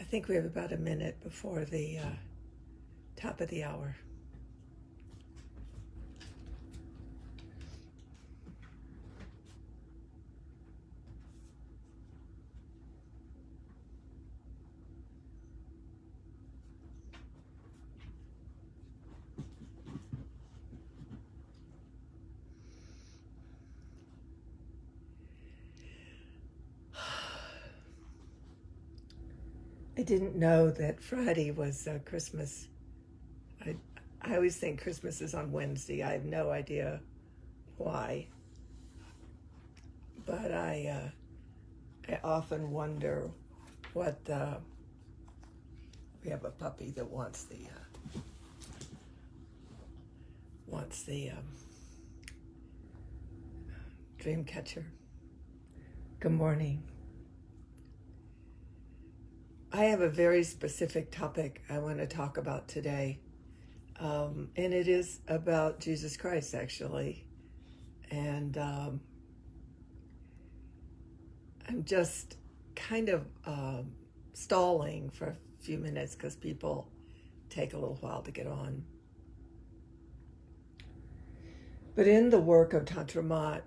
think we have about a minute before the top of the hour. I didn't know that Friday was Christmas. I always think Christmas is on Wednesday. I have no idea why. But I often wonder what we have a puppy that wants the dream catcher. Good morning. I have a very specific topic I want to talk about today, and it is about Jesus Christ, actually. And I'm just kind of stalling for a few minutes because people take a little while to get on. But in the work of Tantra Mat,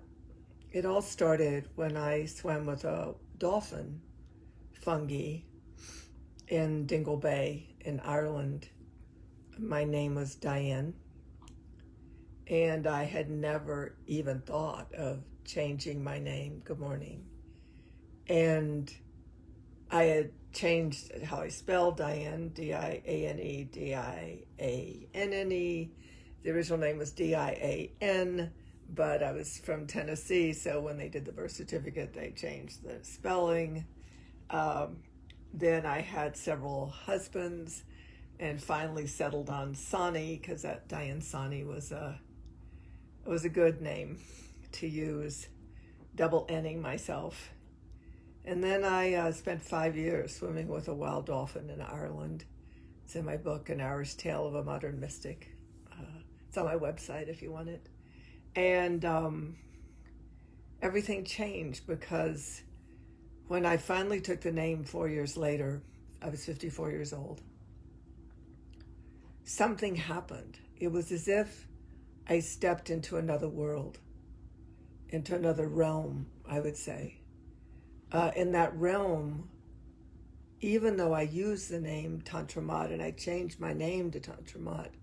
it all started when I swam with a dolphin fungi in Dingle Bay in Ireland. My name was Diane, and I had never even thought of changing my name. Good morning. And I had changed how I spelled Diane, D-I-A-N-E, D-I-A-N-N-E. The original name was D-I-A-N, but I was from Tennessee, so when they did the birth certificate, they changed the spelling. Then I had several husbands and finally settled on Sani because that Diane Sani was a good name to use, double N-ing myself. And then I spent 5 years swimming with a wild dolphin in Ireland. It's in my book, An Irish Tale of a Modern Mystic. It's on my website if you want it. And everything changed because when I finally took the name 4 years later, I was 54 years old. Something happened. It was as if I stepped into another world, into another realm, I would say. In that realm, even though I used the name Tantra Mat and I changed my name to Tantra Mat,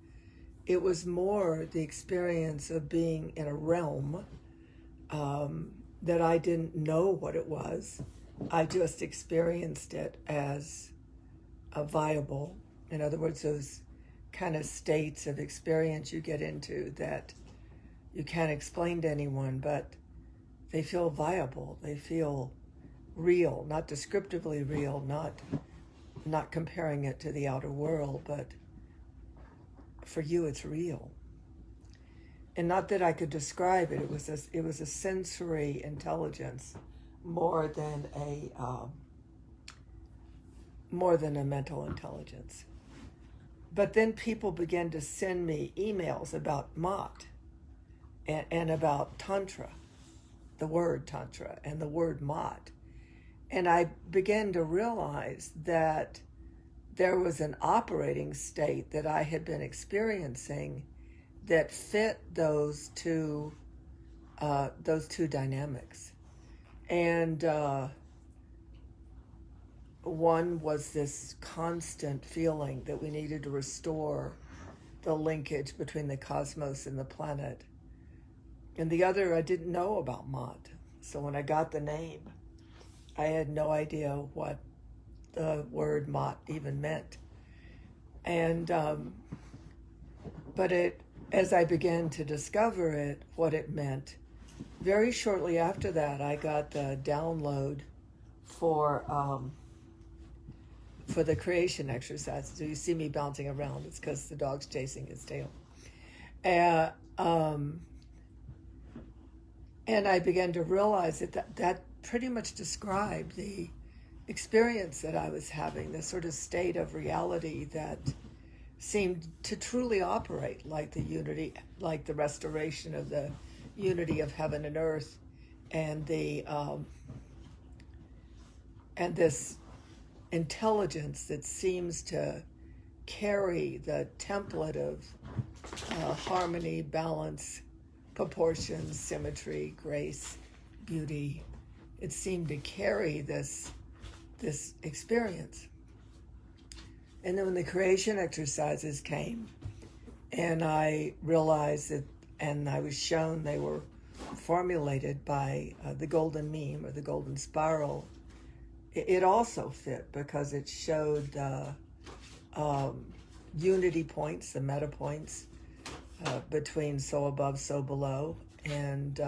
it was more the experience of being in a realm that I didn't know what it was. I just experienced it as a viable. In other words, those kind of states of experience you get into that you can't explain to anyone, but they feel viable. They feel real, not descriptively real, not comparing it to the outer world, but for you it's real. And not that I could describe it. It was a sensory intelligence more than a mental intelligence. But then people began to send me emails about Mat and about Tantra, the word Tantra and the word Mat. And I began to realize that there was an operating state that I had been experiencing that fit those two dynamics. And one was this constant feeling that we needed to restore the linkage between the cosmos and the planet. And the other, I didn't know about Mat. So when I got the name, I had no idea what the word Mat even meant. And, but as I began to discover it, what it meant, very shortly after that, I got the download for the creation exercise. So you see me bouncing around, it's because the dog's chasing his tail. And I began to realize that pretty much described the experience that I was having, the sort of state of reality that seemed to truly operate like the unity, like the restoration of the unity of heaven and earth, and the and this intelligence that seems to carry the template of harmony, balance, proportion, symmetry, grace, beauty. It seemed to carry this experience. And then when the creation exercises came, and I realized that, and I was shown they were formulated by the golden mean or the golden spiral, it also fit because it showed the unity points, the meta points between so above, so below. And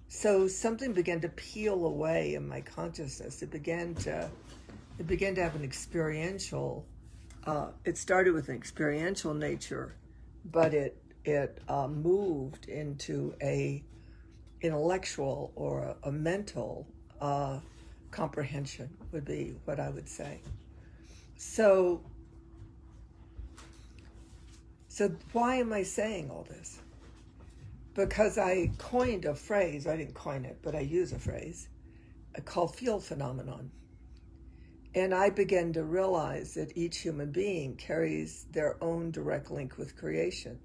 so something began to peel away in my consciousness. It began to have an experiential, it started with an experiential nature, but it moved into a intellectual or a mental comprehension would be what I would say. So why am I saying all this? Because I coined a phrase, I didn't coin it, but I use a phrase called field phenomenon. And I began to realize that each human being carries their own direct link with creation,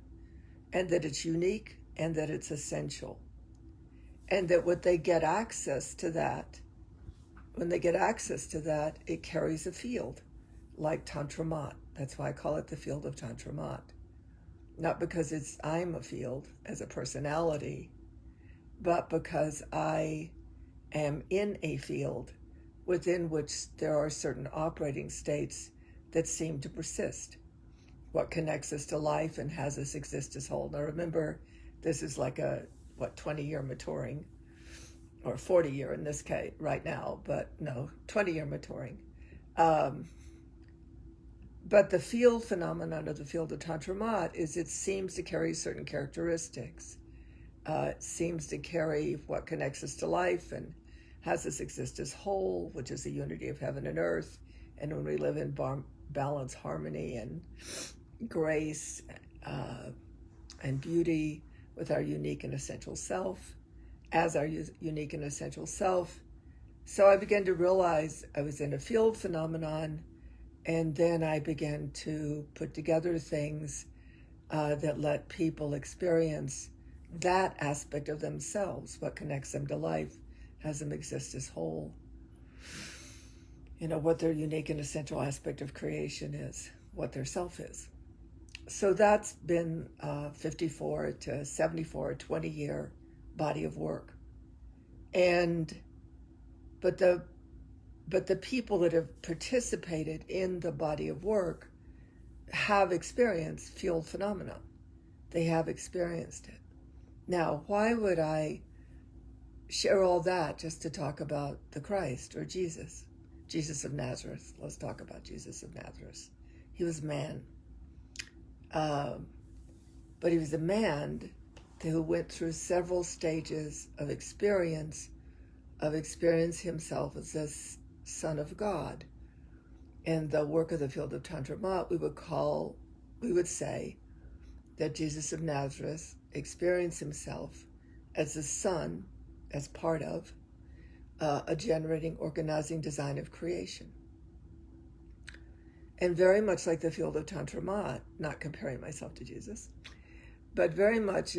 and that it's unique and that it's essential. And that when they get access to that, it carries a field, like Tantra Mat. That's why I call it the field of Tantra Mat. Not because I'm a field as a personality, but because I am in a field within which there are certain operating states that seem to persist. What connects us to life and has us exist as whole. Now remember, this is like a 20-year maturing, or 40-year in this case right now, but no, 20-year maturing. But the field phenomenon of the field of Tantra Mat is it seems to carry certain characteristics. It seems to carry what connects us to life and has us exist as whole, which is the unity of heaven and earth. And when we live in balance, harmony, and grace and beauty with our unique and essential self, as our unique and essential self. So I began to realize I was in a field phenomenon, and then I began to put together things that let people experience that aspect of themselves, what connects them to life, has them exist as whole. What their unique and essential aspect of creation is, what their self is. So that's been 54 to 74, 20-year body of work. But the people that have participated in the body of work have experienced field phenomena. They have experienced it. Now, why would I share all that just to talk about the Christ or Jesus of Nazareth? Let's talk about Jesus of Nazareth. He was man. But he was a man who went through several stages of experience himself as the Son of God. In the work of the field of Tantra Mat, we would say that Jesus of Nazareth experienced himself as the Son, as part of a generating, organizing design of creation. And very much like the field of Tantra Mat, not comparing myself to Jesus, but very much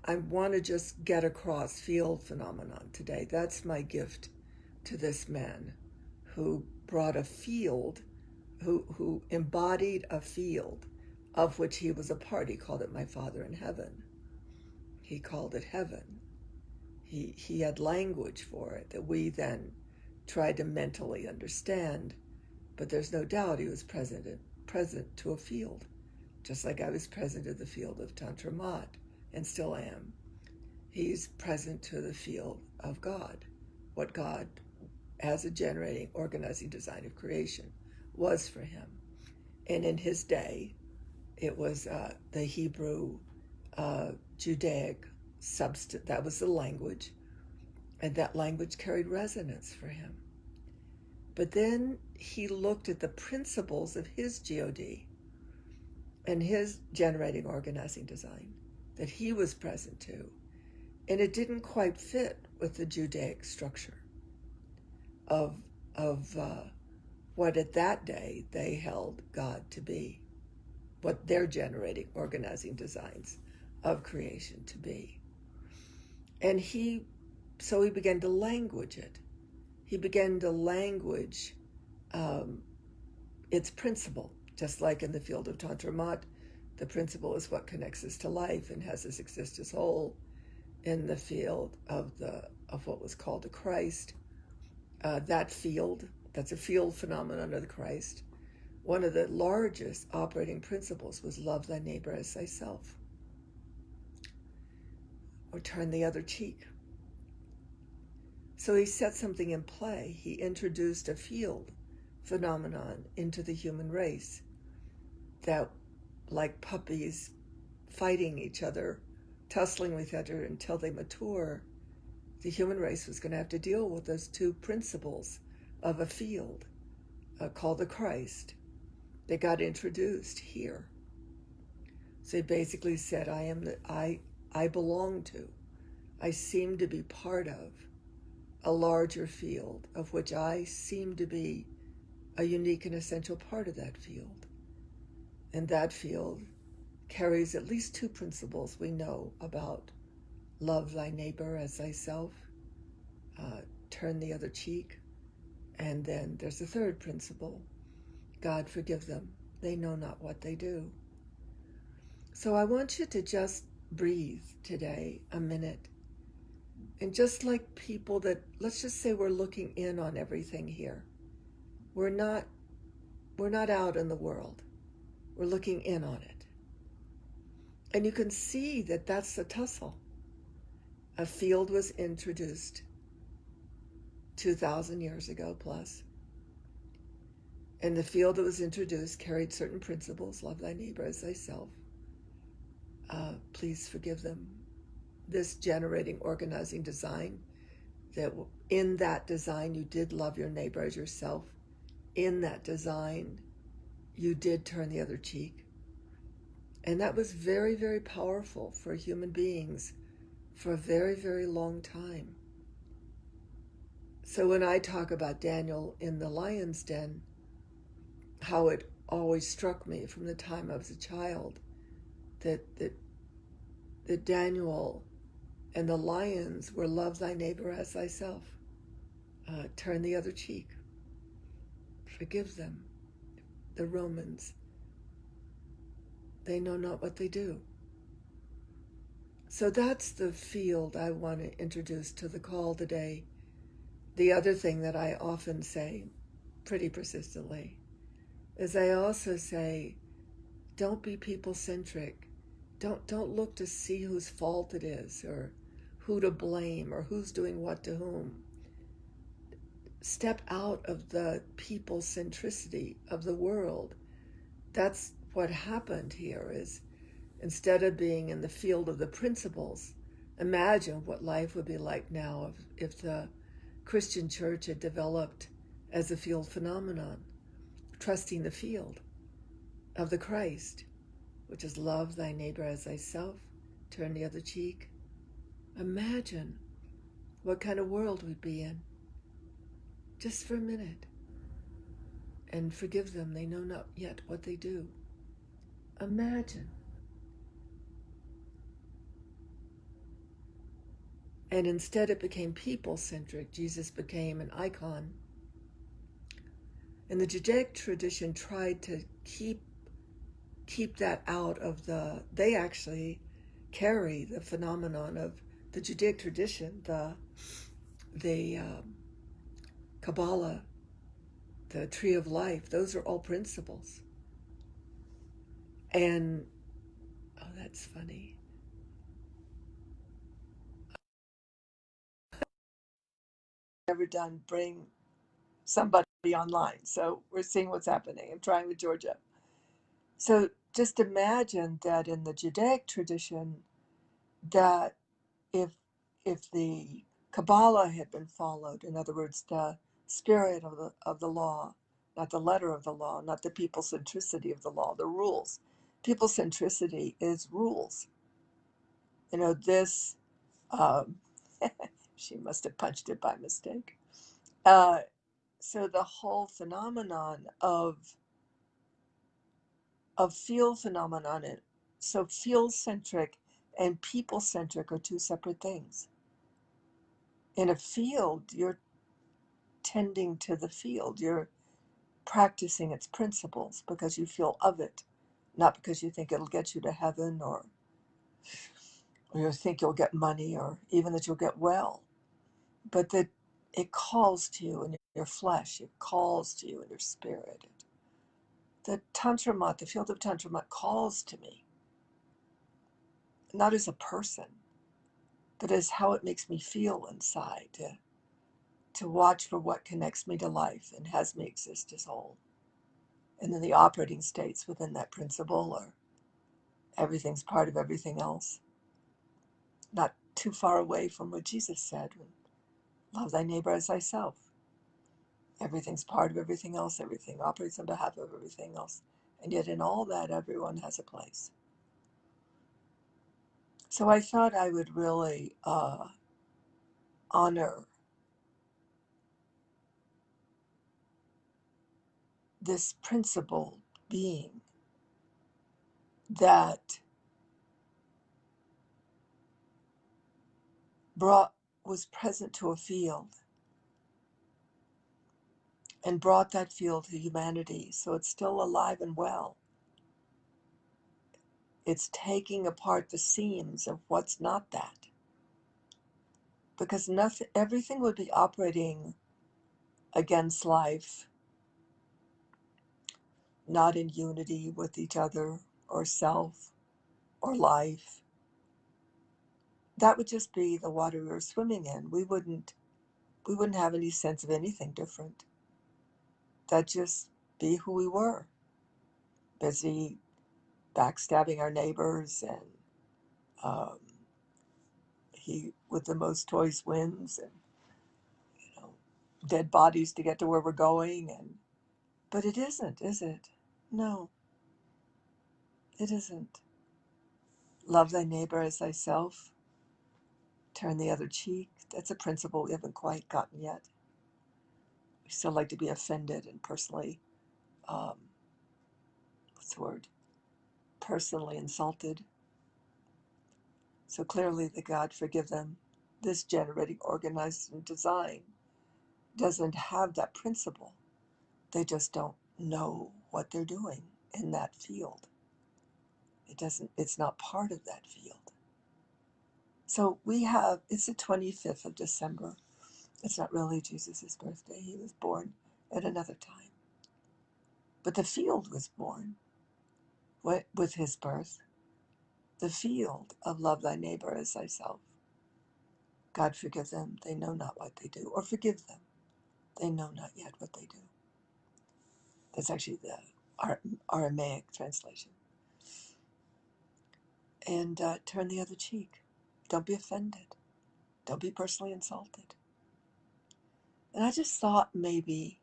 I want to just get across field phenomenon today. That's my gift to this man who brought a field, who embodied a field of which he was a part. He called it my Father in heaven. He called it heaven. He had language for it that we then tried to mentally understand, but there's no doubt he was present to a field, just like I was present to the field of Tantra Mat and still am. He's present to the field of God, what God, as a generating, organizing design of creation, was for him. And in his day, it was the Hebrew, Judaic substance. That was the language, and that language carried resonance for him. But then he looked at the principles of his God and his generating, organizing design that he was present to, and it didn't quite fit with the Judaic structure of what at that day they held God to be, what they're generating organizing designs of creation to be. And so he began to language it. He began to language um, its principle, just like in the field of Tantramat, the principle is what connects us to life and has us exist as whole. In the field of what was called the Christ, that field, that's a field phenomenon of the Christ. One of the largest operating principles was love thy neighbor as thyself, or turn the other cheek. So he set something in play. He introduced a field phenomenon into the human race that, like puppies fighting each other, tussling with each other until they mature, the human race was going to have to deal with those two principles of a field called the Christ. They got introduced here. So he basically said, I belong to, I seem to be part of a larger field of which I seem to be a unique and essential part of that field. And that field carries at least two principles we know about: love thy neighbor as thyself, turn the other cheek, and then there's a third principle: God forgive them, they know not what they do. So I want you to just breathe today a minute, and just like people that, let's just say we're looking in on everything here. We're not out in the world. We're looking in on it. And you can see that that's the tussle. A field was introduced 2,000 years ago plus. And the field that was introduced carried certain principles: love thy neighbor as thyself. Please forgive them. This generating, organizing design, that in that design you did love your neighbor as yourself. In that design, you did turn the other cheek. And that was very, very powerful for human beings for a very, very long time. So when I talk about Daniel in the lion's den, how it always struck me from the time I was a child that Daniel and the lions were love thy neighbor as thyself, turn the other cheek, forgive them, the Romans, they know not what they do. So that's the field I want to introduce to the call today. The other thing that I often say pretty persistently is I also say, don't be people-centric. Don't look to see whose fault it is or who to blame or who's doing what to whom. Step out of the people-centricity of the world. That's what happened here. Is instead of being in the field of the principles, imagine what life would be like now if the Christian church had developed as a field phenomenon, trusting the field of the Christ, which is love thy neighbor as thyself, turn the other cheek. Imagine what kind of world we'd be in, just for a minute. And forgive them, they know not yet what they do. Imagine. And instead it became people-centric. Jesus became an icon. And the Judaic tradition tried to keep that out of they actually carry the phenomenon of the Judaic tradition, the Kabbalah, the tree of life. Those are all principles. And, oh, that's funny. Never done bring somebody online. So we're seeing what's happening. I'm trying with Georgia. So just imagine that in the Judaic tradition, that if the Kabbalah had been followed, in other words, the spirit of the law, not the letter of the law, not the people centricity of the law, the rules. People centricity is rules. This, um, she must have punched it by mistake. Uh, So the whole phenomenon of field phenomenon, so field centric and people centric are two separate things. In a field, you're tending to the field. You're practicing its principles because you feel of it, not because you think it'll get you to heaven, or you think you'll get money, or even that you'll get well, but that it calls to you in your flesh, it calls to you in your spirit. The Tantramat, the field of Tantramat calls to me, not as a person, but as how it makes me feel inside, to watch for what connects me to life and has me exist as whole. And then the operating states within that principle are everything's part of everything else. Not too far away from what Jesus said, love thy neighbor as thyself. Everything's part of everything else. Everything operates on behalf of everything else. And yet in all that, everyone has a place. So I thought I would really honor this principled being that was present to a field and brought that field to humanity. So it's still alive and well. It's taking apart the seams of what's not that. Because everything would be operating against life, not in unity with each other or self or life. That would just be the water we were swimming in. We wouldn't have any sense of anything different. That'd just be who we were. Busy backstabbing our neighbors, and um, he with the most toys wins, and dead bodies to get to where we're going. But it isn't, is it? No, it isn't. Love thy neighbor as thyself. Turn the other cheek. That's a principle we haven't quite gotten yet. We still like to be offended and personally, what's the word? Personally insulted. So clearly the God forgive them, this generating, organized, and design doesn't have that principle. They just don't know what they're doing in that field. It's not part of that field. So it's the 25th of December. It's not really Jesus' birthday. He was born at another time. But the field was born with his birth. The field of love thy neighbor as thyself. God forgive them, they know not what they do. Or forgive them, they know not yet what they do. That's actually the Aramaic translation. And turn the other cheek. Don't be offended. Don't be personally insulted. And I just thought maybe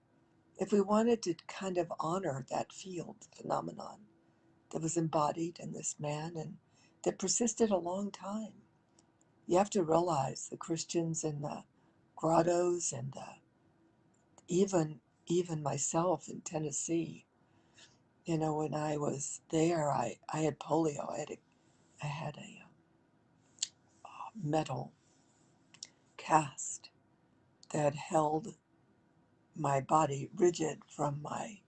if we wanted to kind of honor that field phenomenon that was embodied in this man and that persisted a long time, you have to realize the Christians in the grottos and even myself in Tennessee, when I was there, I had polio. I had a metal cast that held my body rigid from my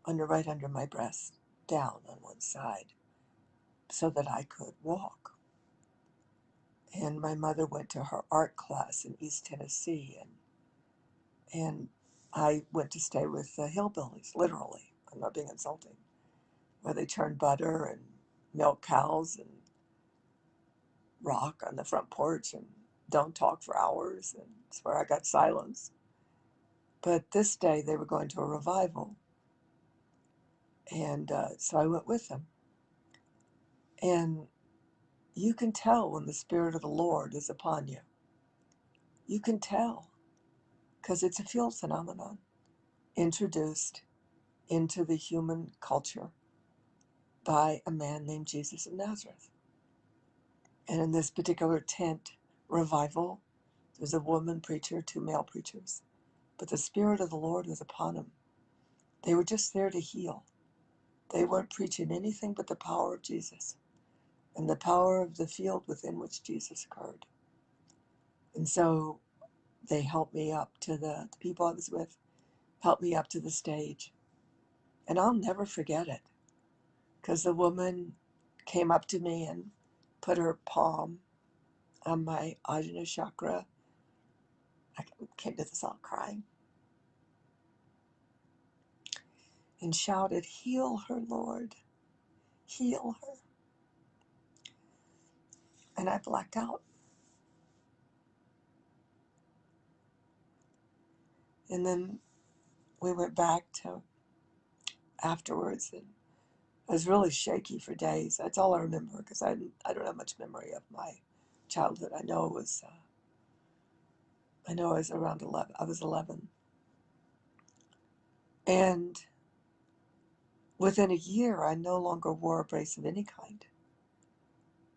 right under my breast down on one side so that I could walk. And my mother went to her art class in East Tennessee, and I went to stay with the hillbillies, literally. I'm not being insulting. Where they churn butter and milk cows and rock on the front porch and don't talk for hours, and it's where I got silence. But this day they were going to a revival, and so I went with them. And you can tell when the Spirit of the Lord is upon you. You can tell, because it's a field phenomenon introduced into the human culture by a man named Jesus of Nazareth. And in this particular tent revival, there's a woman preacher, two male preachers. but the Spirit of the Lord was upon them. They were just there to heal. They weren't preaching anything but the power of Jesus and the power of the field within which Jesus occurred. And so they helped me up to the people I was with, helped me up to the stage. And I'll never forget it, because the woman came up to me and put her palm on my Ajna chakra. I came to this all crying, and shouted, "Heal her, Lord, heal her." And I blacked out. And then we went back to afterwards, and I was really shaky for days. That's all I remember, because I don't have much memory of my childhood. I know I was around 11. I was 11. And within a year, I no longer wore a brace of any kind.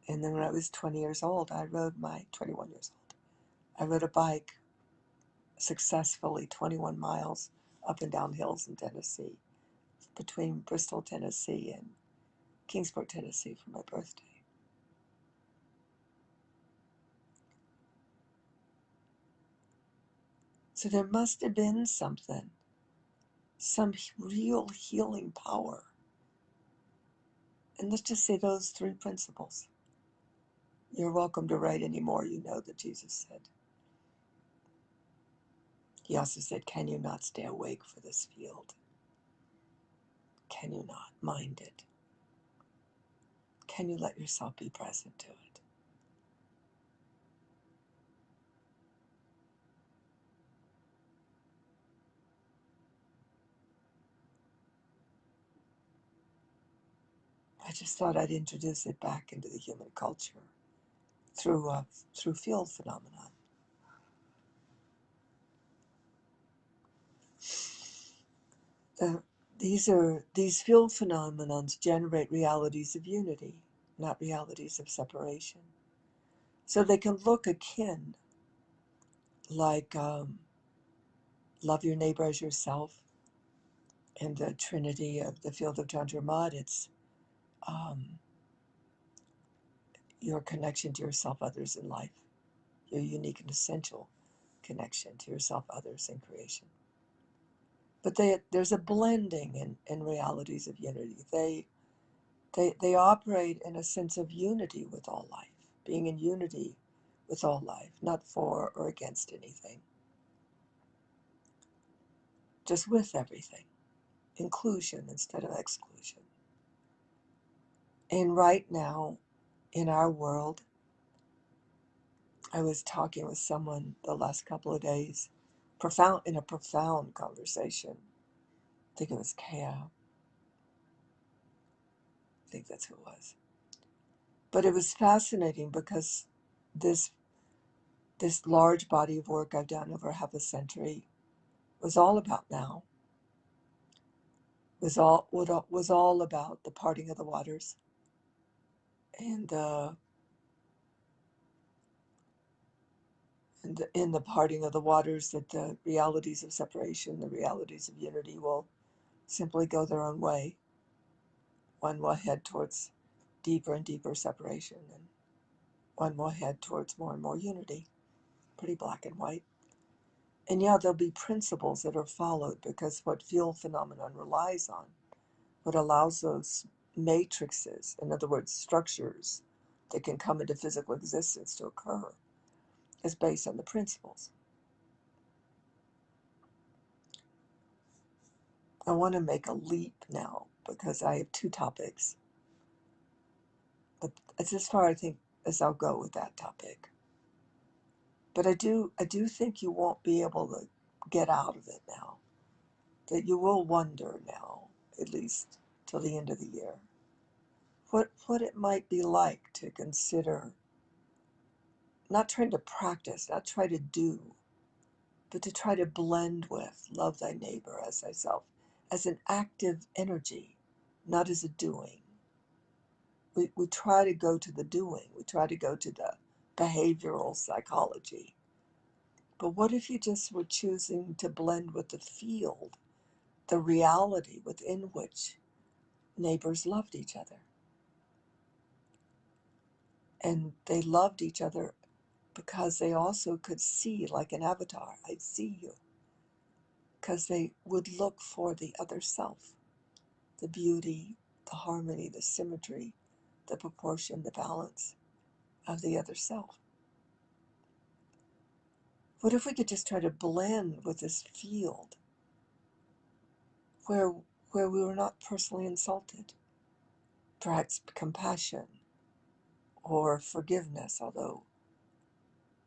And then when I was 20 years old, 21 years old, I rode a bike successfully 21 miles up and down hills in Tennessee, between Bristol, Tennessee and Kingsport, Tennessee for my birthday. So there must have been something, some real healing power. And let's just say those three principles. You're welcome to write any more, you know, that Jesus said. He also said, can you not stay awake for this field? Can you not mind it? Can you let yourself be present to it? I just thought I'd introduce it back into the human culture through field phenomenon. These field phenomenons generate realities of unity, not realities of separation. So they can look akin, like love your neighbor as yourself, and the trinity of the field of Chandramad. It's your connection to yourself, others, and life, your unique and essential connection to yourself, others, and creation. But there's a blending in realities of unity. They operate in a sense of unity with all life, being in unity with all life, not for or against anything, just with everything, inclusion instead of exclusion. And right now, in our world, I was talking with someone the last couple of days, in a profound conversation. I think it was Kea. I think that's who it was. But it was fascinating because this large body of work I've done over half a century was all about now. Was all about the parting of the waters, and in the parting of the waters, that the realities of separation, the realities of unity, will simply go their own way. One will head towards deeper and deeper separation, and one will head towards more and more unity. Pretty black and white. And yeah, there'll be principles that are followed, because what field phenomenon relies on, what allows those matrices, in other words, structures that can come into physical existence to occur, is based on the principles. I want to make a leap now, because I have two topics. But it's as far, I think, as I'll go with that topic. But I do think you won't be able to get out of it now. That you will wonder now, at least till the end of the year, what it might be like to consider not trying to practice, not try to do, but to try to blend with love thy neighbor as thyself, as an active energy, not as a doing. We try to go to the doing, we try to go to the behavioral psychology, But what if you just were choosing to blend with the field, the reality within which neighbors loved each other? And they loved each other because they also could see, like an avatar, I see you. Because they would look for the other self, the beauty, the harmony, the symmetry, the proportion, the balance of the other self. What if we could just try to blend with this field where we were not personally insulted? Perhaps compassion or forgiveness, although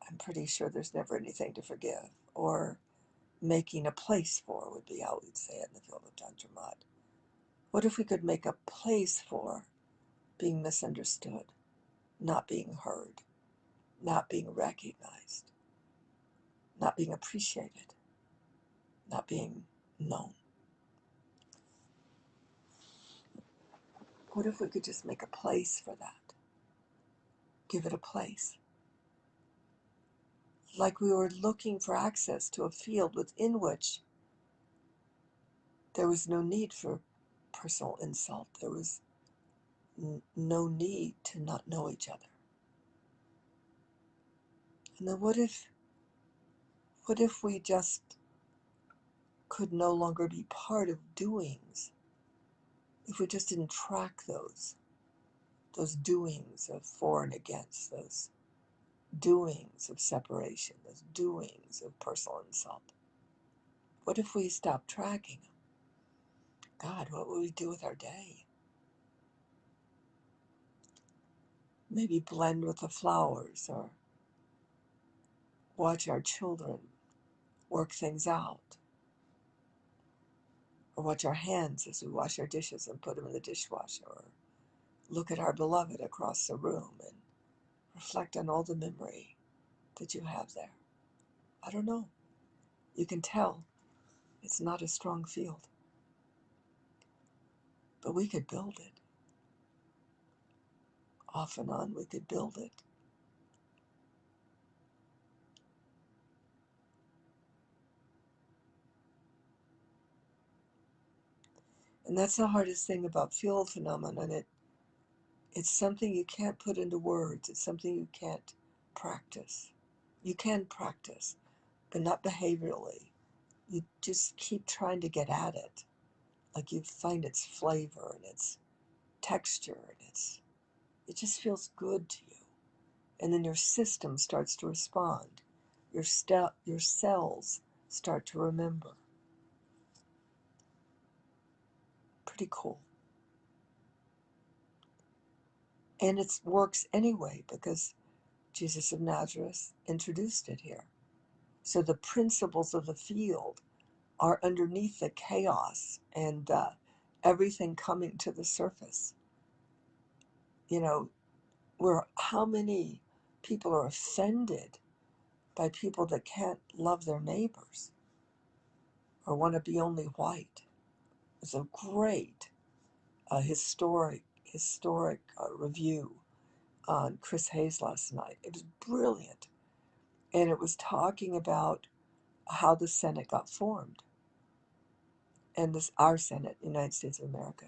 I'm pretty sure there's never anything to forgive, or making a place for would be how we'd say it in the field of Tantramat. What if we could make a place for being misunderstood, not being heard, not being recognized, not being appreciated, not being known? What if we could just make a place for that? Give it a place. Like we were looking for access to a field within which there was no need for personal insult. There was no need to not know each other. And then what if we just could no longer be part of doings? If we just didn't track those doings of for and against, those doings of separation, those doings of personal insult. What if we stopped tracking them? God, what would we do with our day? Maybe blend with the flowers, or watch our children work things out, or watch our hands as we wash our dishes and put them in the dishwasher, or look at our beloved across the room and reflect on all the memory that you have there. I don't know. You can tell it's not a strong field, but we could build it. Off and on, we could build it. And that's the hardest thing about field phenomenon. It's something you can't put into words. It's something you can't practice. You can practice, but not behaviorally. You just keep trying to get at it. Like you find its flavor and its texture, and it just feels good to you. And then your system starts to respond. Your cells start to remember. Pretty cool. And it works anyway because Jesus of Nazareth introduced it here. So the principles of the field are underneath the chaos and everything coming to the surface. You know, how many people are offended by people that can't love their neighbors or want to be only white? It's a great historic review on Chris Hayes last night. It was brilliant. And it was talking about how the Senate got formed. And our Senate, United States of America.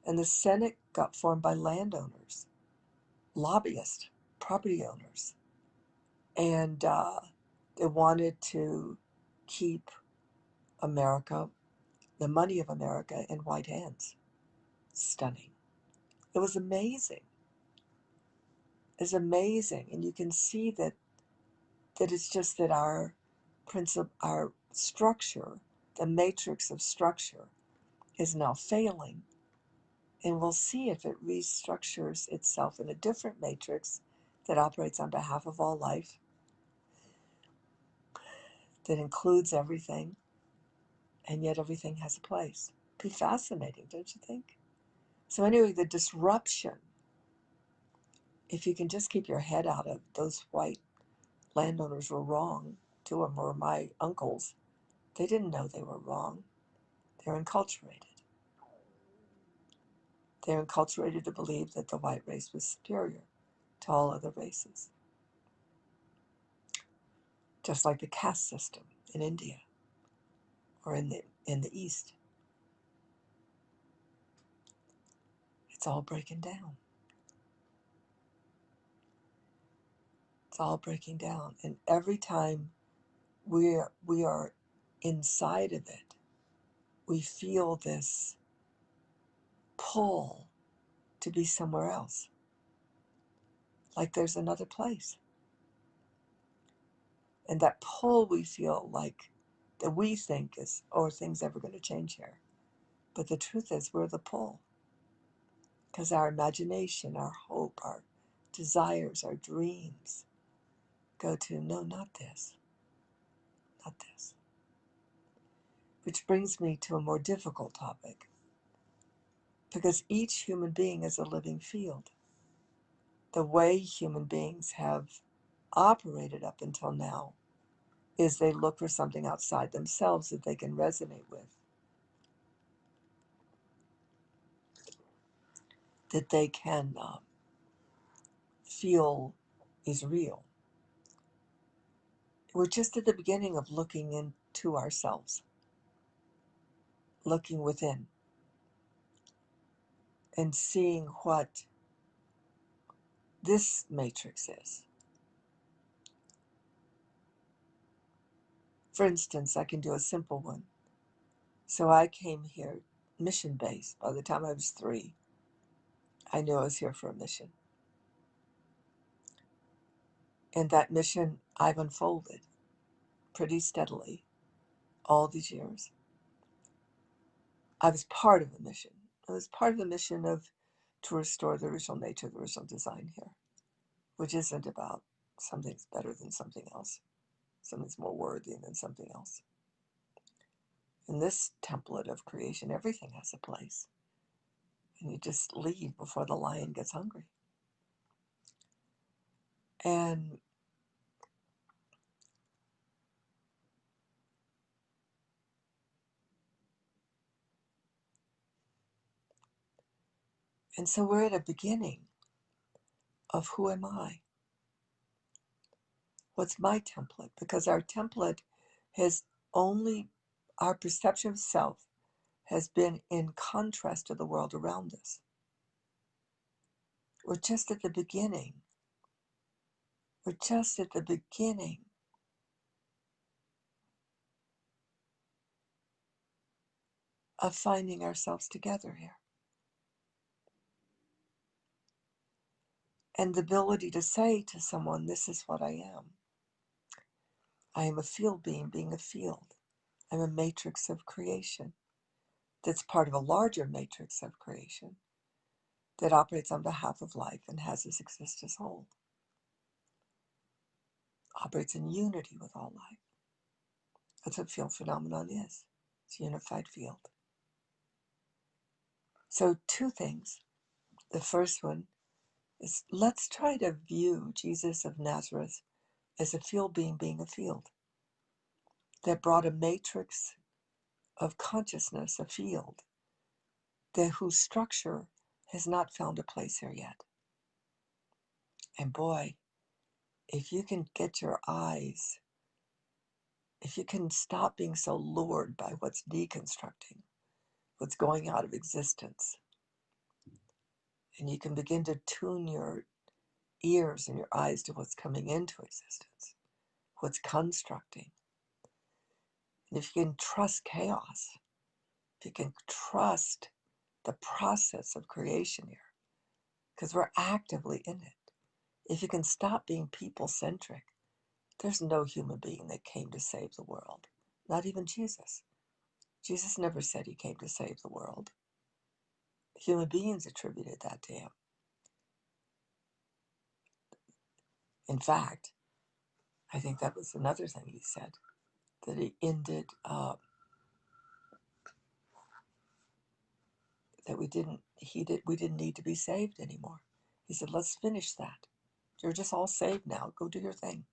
And the Senate got formed by landowners, lobbyists, property owners. And they wanted to keep America, the money of America, in white hands. Stunning. It was amazing. It's amazing. And you can see that it's just that our structure, the matrix of structure, is now failing. And we'll see if it restructures itself in a different matrix that operates on behalf of all life, that includes everything, and yet everything has a place. Be fascinating, don't you think? So anyway, the disruption, if you can just keep your head out of those white landowners were wrong. Two of them were my uncles. They didn't know they were wrong. They're enculturated. They're enculturated to believe that the white race was superior to all other races. just like the caste system in India or in the East. It's all breaking down. It's all breaking down. And every time we are inside of it, we feel this pull to be somewhere else, like there's another place. And that pull we feel like that we think is, oh, are things ever going to change here? But the truth is we're the pull, because our imagination, our hope, our desires, our dreams go to, no, not this, not this. Which brings me to a more difficult topic, because each human being is a living field. The way human beings have operated up until now is they look for something outside themselves that they can resonate with, that they can feel is real. We're just at the beginning of looking into ourselves, looking within, and seeing what this matrix is. For instance, I can do a simple one. So I came here mission-based. By the time I was 3, I knew I was here for a mission. And that mission I've unfolded pretty steadily all these years. I was part of a mission. I was part of the mission to restore the original nature, the original design here, which isn't about something's better than something else, something's more worthy than something else. In this template of creation, everything has a place. And you just leave before the lion gets hungry. And so we're at a beginning of who am I? What's my template? Because our template has only, our perception of self has been in contrast to the world around us. We're just at the beginning. We're just at the beginning of finding ourselves together here. And the ability to say to someone, this is what I am. I am a field being a field. I'm a matrix of creation that's part of a larger matrix of creation that operates on behalf of life and has us exist as whole. Operates in unity with all life. That's what field phenomenon is. It's a unified field. So 2 things. The first one is, let's try to view Jesus of Nazareth as a field being a field that brought a matrix of consciousness, a field, whose structure has not found a place here yet. And boy, if you can get your eyes, if you can stop being so lured by what's deconstructing, what's going out of existence, and you can begin to tune your ears and your eyes to what's coming into existence, what's constructing. And if you can trust chaos, if you can trust the process of creation here, because we're actively in it. If you can stop being people-centric, there's no human being that came to save the world, not even Jesus. Jesus never said he came to save the world. Human beings attributed that to him. In fact, I think that was another thing he said, that he ended that we didn't need to be saved anymore. He said, let's finish that. You're just all saved now. Go do your thing.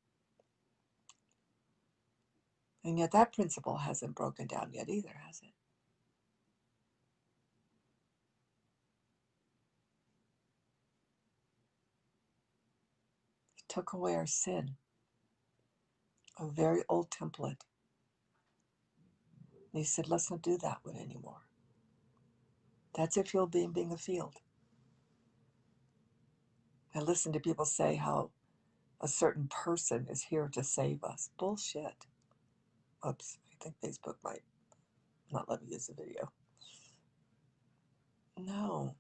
And yet that principle hasn't broken down yet either, has it? He took away our sin. a very old template. And he said, let's not do that one anymore. That's a field being a field. I listen to people say how a certain person is here to save us. Bullshit. Oops, I think Facebook might not let me use the video. No.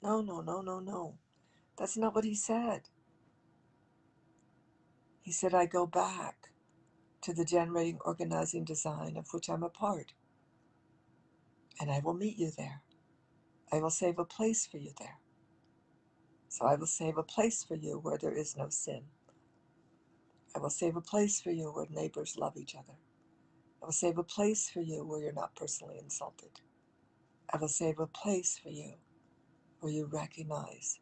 No, no, no, no, no. That's not what he said. He said, I go back to the generating, organizing design of which I'm a part, and I will meet you there. I will save a place for you there. So I will save a place for you where there is no sin. I will save a place for you where neighbors love each other. I will save a place for you where you're not personally insulted. I will save a place for you where you recognize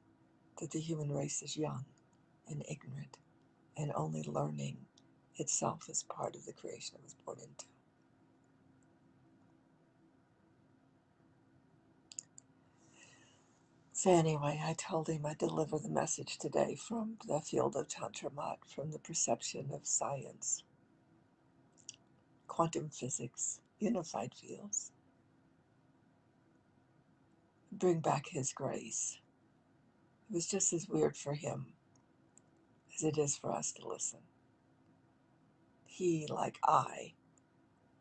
that the human race is young and ignorant and only learning itself as part of the creation it was born into. So anyway, I told him I'd deliver the message today from the field of Tantra Mat, from the perception of science, quantum physics, unified fields. Bring back his grace. It was just as weird for him as it is for us to listen. He, like I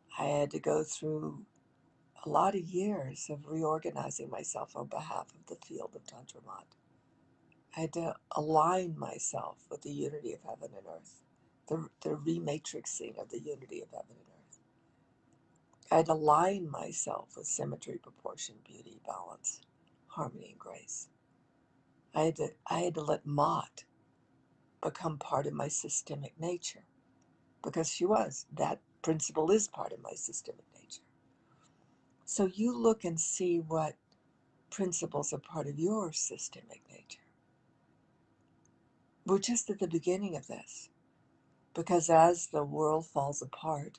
had to go through a lot of years of reorganizing myself on behalf of the field of Tantra Mat. I had to align myself with the unity of heaven and earth, the rematrixing of the unity of heaven and earth. I had to align myself with symmetry, proportion, beauty, balance, harmony, and grace. I had to let Mott become part of my systemic nature, because she was. That principle is part of my systemic nature. So you look and see what principles are part of your systemic nature. We're just at the beginning of this, because as the world falls apart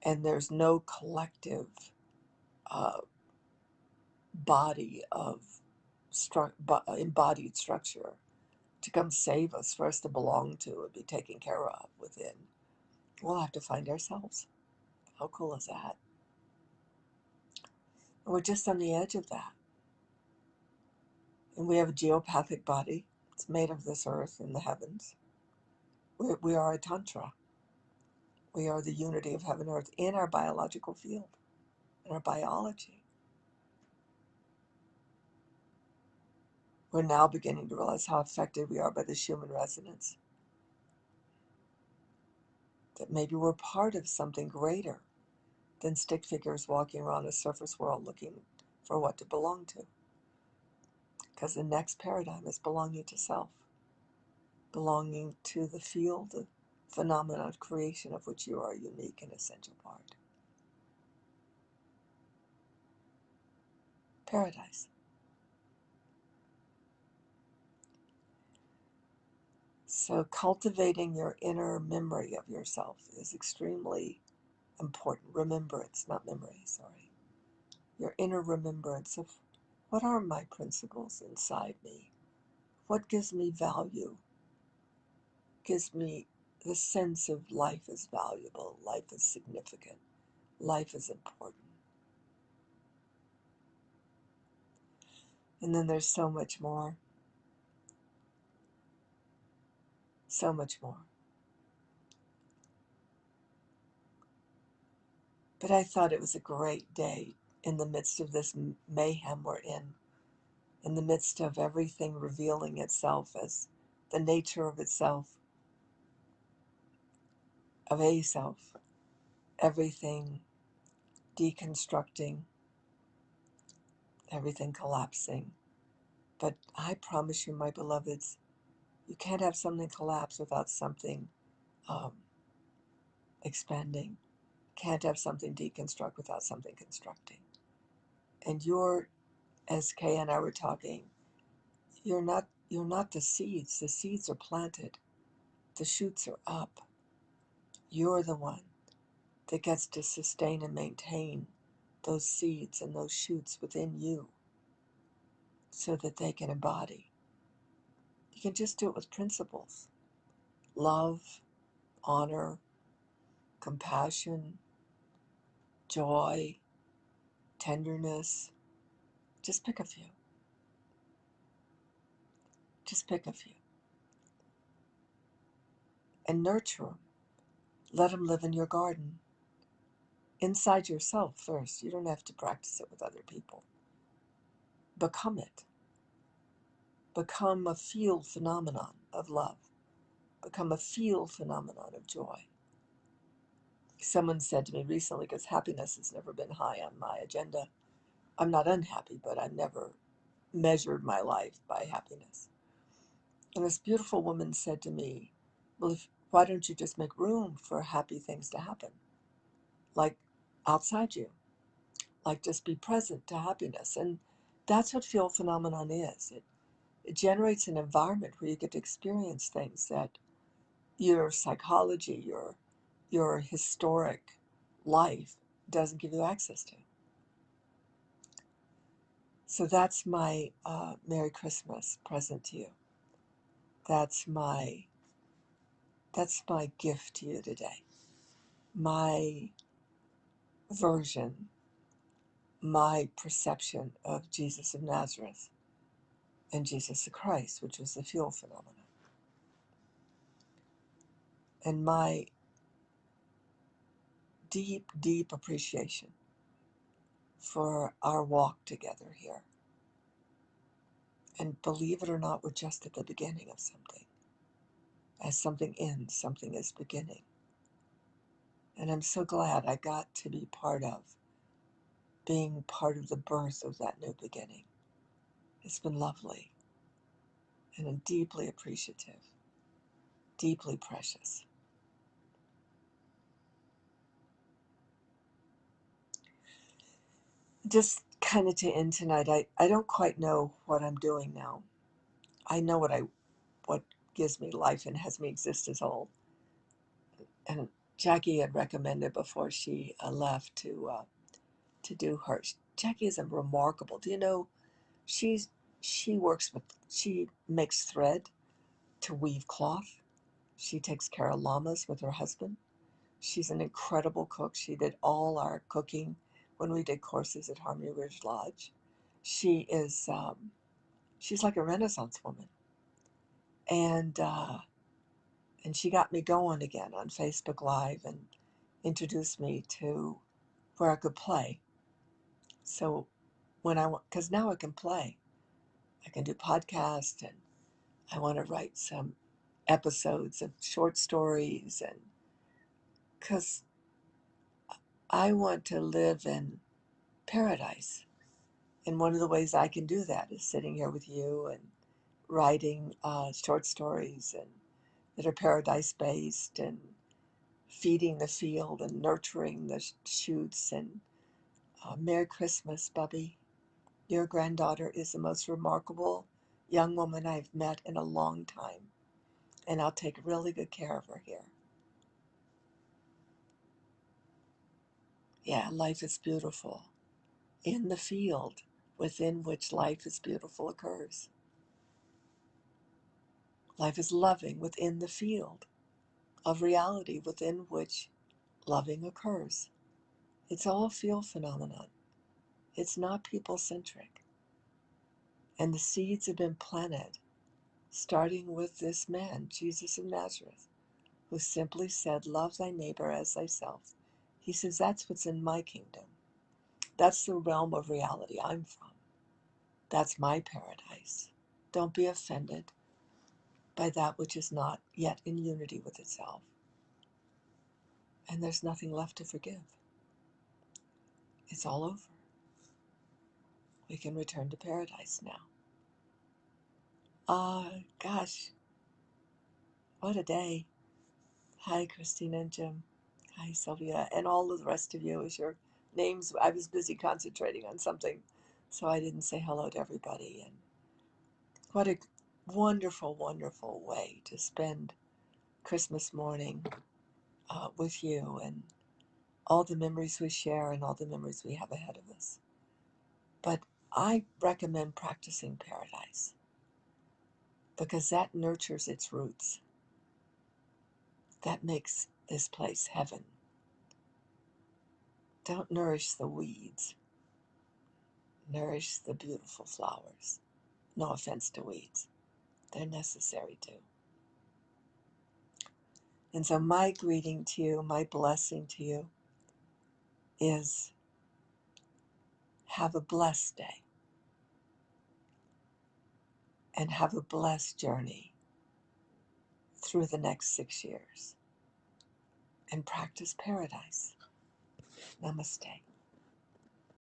and there's no collective uh, body of embodied structure to come save us, for us to belong to and be taken care of within, we'll have to find ourselves. How cool is that? And we're just on the edge of that. And we have a geopathic body. It's made of this earth and the heavens. We are a tantra. We are the unity of heaven and earth in our biological field, in our biology. We're now beginning to realize how affected we are by this human resonance. That maybe we're part of something greater than stick figures walking around a surface world looking for what to belong to. Because the next paradigm is belonging to self, belonging to the field, the phenomenon of creation of which you are a unique and essential part. Paradise. So cultivating your inner memory of yourself is extremely important. Remembrance, not memory, sorry. Your inner remembrance of what are my principles inside me? What gives me value? Gives me the sense of life is valuable, life is significant, life is important. And then there's so much more. So much more. But I thought it was a great day in the midst of this mayhem we're in the midst of everything revealing itself as the nature of itself, of a self, everything deconstructing, everything collapsing. But I promise you, my beloveds, you can't have something collapse without something um, expanding. Can't have something deconstruct without something constructing. And you're, as Kay and I were talking, you're not the seeds. The seeds are planted. The shoots are up. You're the one that gets to sustain and maintain those seeds and those shoots within you so that they can embody You can just do it with principles. Love, honor, compassion, joy, tenderness. Just pick a few. Just pick a few. And nurture them. Let them live in your garden. Inside yourself first. You don't have to practice it with other people. Become it. Become a field phenomenon of love. Become a field phenomenon of joy. Someone said to me recently, because happiness has never been high on my agenda, I'm not unhappy, but I've never measured my life by happiness. And this beautiful woman said to me, well, why don't you just make room for happy things to happen? Like outside you. Like just be present to happiness. And that's what field phenomenon is. It generates an environment where you get to experience things that your psychology, your historic life doesn't give you access to. So that's my Merry Christmas present to you. That's my gift to you today. My version, my perception of Jesus of Nazareth and Jesus the Christ, which was the field phenomenon. And my deep, deep appreciation for our walk together here. And believe it or not, we're just at the beginning of something. As something ends, something is beginning. And I'm so glad I got to be being part of the birth of that new beginning. It's been lovely and deeply appreciative, deeply precious. Just kind of to end tonight, I don't quite know what I'm doing now. I know what gives me life and has me exist as whole. And Jackie had recommended before she left to do her. Jackie is a remarkable. Do you know she makes thread to weave cloth. She takes care of llamas with her husband. She's an incredible cook. She did all our cooking when we did courses at Harmony Ridge Lodge. She is she's like a Renaissance woman, and she got me going again on Facebook Live and introduced me to where I could play. So when because now I can play, I can do podcasts, and I want to write some episodes of short stories, and because I want to live in paradise. And one of the ways I can do that is sitting here with you and writing short stories and that are paradise based and feeding the field and nurturing the shoots. And Merry Christmas, Bubby. Your granddaughter is the most remarkable young woman I've met in a long time. And I'll take really good care of her here. Yeah, life is beautiful. In the field within which life is beautiful occurs. Life is loving within the field of reality within which loving occurs. It's all field phenomenon. It's not people-centric. And the seeds have been planted, starting with this man, Jesus of Nazareth, who simply said, love thy neighbor as thyself. He says, that's what's in my kingdom. That's the realm of reality I'm from. That's my paradise. Don't be offended by that which is not yet in unity with itself. And there's nothing left to forgive. It's all over. We can return to paradise now. Gosh, what a day. Hi, Christina and Jim. Hi, Sylvia, and all of the rest of you as your names. I was busy concentrating on something, so I didn't say hello to everybody. And what a wonderful, wonderful way to spend Christmas morning with you, and all the memories we share and all the memories we have ahead of us. But I recommend practicing paradise. because that nurtures its roots. That makes this place heaven. Don't nourish the weeds. Nourish the beautiful flowers. No offense to weeds. They're necessary too. And so my greeting to you, my blessing to you is have a blessed day and have a blessed journey through the next 6 years and practice paradise. Namaste.